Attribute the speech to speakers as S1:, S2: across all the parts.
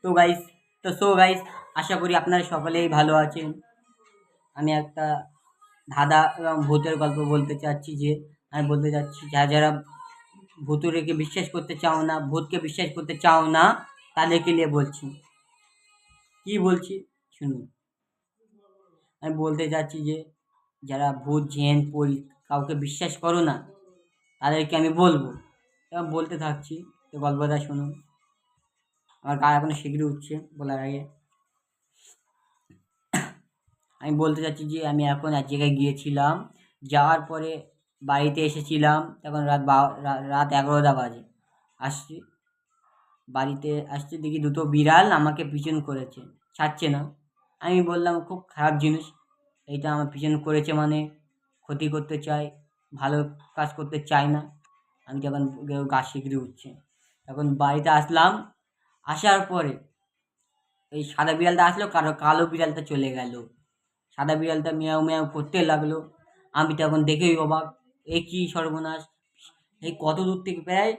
S1: তো গাইস আশা করি আপনারা সকলেই ভালো আছেন। আমি একটা ধাঁধা এবং ভূতের গল্প বলতে চাচ্ছি যে আমি বলতে চাচ্ছি যারা ভূতুড়েকে বিশ্বাস করতে চাও না, ভূতকে বিশ্বাস করতে চাও না, তাদেরকে নিয়ে বলছি। কি বলছি শুনুন। আমি বলতে চাচ্ছি যে যারা ভূত, জিন, পরী কাউকে বিশ্বাস করো না, তাদেরকে আমি বলবো এবং বলতে থাকছি। তো গল্পটা শুনুন। আমার গা এখনো শিগগিরই উঠছে বলার আগে। আমি বলতে চাচ্ছি যে আমি এখন এক জায়গায় গিয়েছিলাম। যাওয়ার পরে বাড়িতে এসেছিলাম, তখন রাত 11টা বাজে। আসছি, বাড়িতে আসছি, দেখি দুটো বিড়াল আমাকে পিছন করেছে, ছাড়ছে না। আমি বললাম খুব খারাপ জিনিস, এইটা আমার পিছন করেছে মানে ক্ষতি করতে চায়, ভালো কাজ করতে চায় না। আমি যখন গা শিগগিরই উঠছে, তখন বাড়িতে আসলাম। আসার পরে এই সাদা বিড়ালটা আসলো, কালো বিড়ালটা চলে গেল। সাদা বিড়ালটা মিয়াও মিয়াও করতে লাগলো। আমি তখন দেখেই অবাক, এ কী সর্বনাশ! এই কত দূর থেকে, প্রায়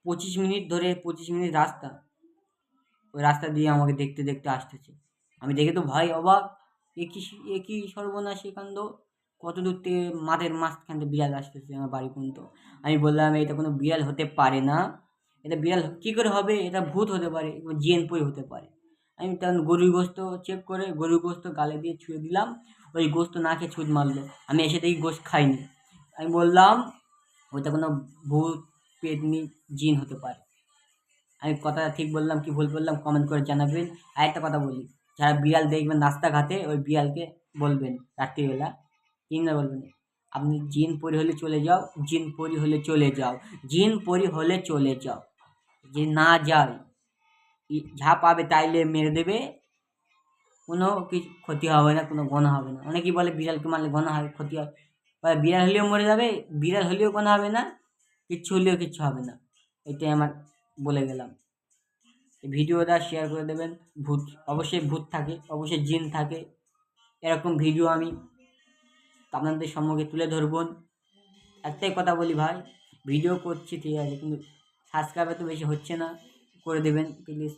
S1: 25 মিনিট ধরে, 25 মিনিট রাস্তা, ওই রাস্তা দিয়ে আমাকে দেখতে দেখতে আসতেছে। আমি দেখে তো ভয় অবাক, এ কী এ কী সর্বনাশ এ কাণ্ড! কত দূর থেকে মাঠের মাঝখান থেকে বিড়াল আসতেছে আমার বাড়ি পর্যন্ত। আমি বললাম এটা কোনো বিড়াল হতে পারে না, এটা বিড়াল কী করে হবে, এটা ভূত হতে পারে, জিন পরি হতে পারে। আমি তখন গরুর গোস্ত চেক করে গরুর গোস্ত গালে দিয়ে ছুঁয়ে দিলাম, ওই গোস্ত না খেয়ে ছুঁত মারলো। আমি এসে দেখি গোস্ত খাইনি। আমি বললাম ওইটা কোনো ভূত, পেতনি, জিন হতে পারে। আমি কথাটা ঠিক বললাম কি ভুল বললাম কমেন্ট করে জানাবেন। আর একটা কথা বলি, যারা বিড়াল দেখবেন রাস্তাঘাটে, ওই বিড়ালকে বলবেন রাত্রিবেলা, কিংবা বলবেন আপনি জিন পরি হলে চলে যাও, জিন পরি হলে চলে যাও, জিন পরি হলে চলে যাও। যে না যায়, যা পাবে তাইলে মেরে দেবে, কোনো কিছু ক্ষতি হবে না, কোনো গোনা হবে না। অনেকেই বলে বিড়ালকে মারলে গোনা হয়, ক্ষতি হয়। বিড়াল হলেও মরে যাবে, বিড়াল হলেও গোনা হবে না, কিচ্ছু হলেও কিচ্ছু হবে না। এটাই আমার বলে গেলাম। এই ভিডিওটা শেয়ার করে দেবেন। ভূত, অবশ্যই ভূত থাকে, অবশ্যই জিন থাকে, এরকম ভিডিও আমি আপনাদের সম্মুখে তুলে ধরব। একটাই কথা বলি ভাই, ভিডিও করছি ঠিক আছে, কিন্তু সাবস্ক্রাইবার তো বেশি হচ্ছে না, করে দেবেন প্লিজ।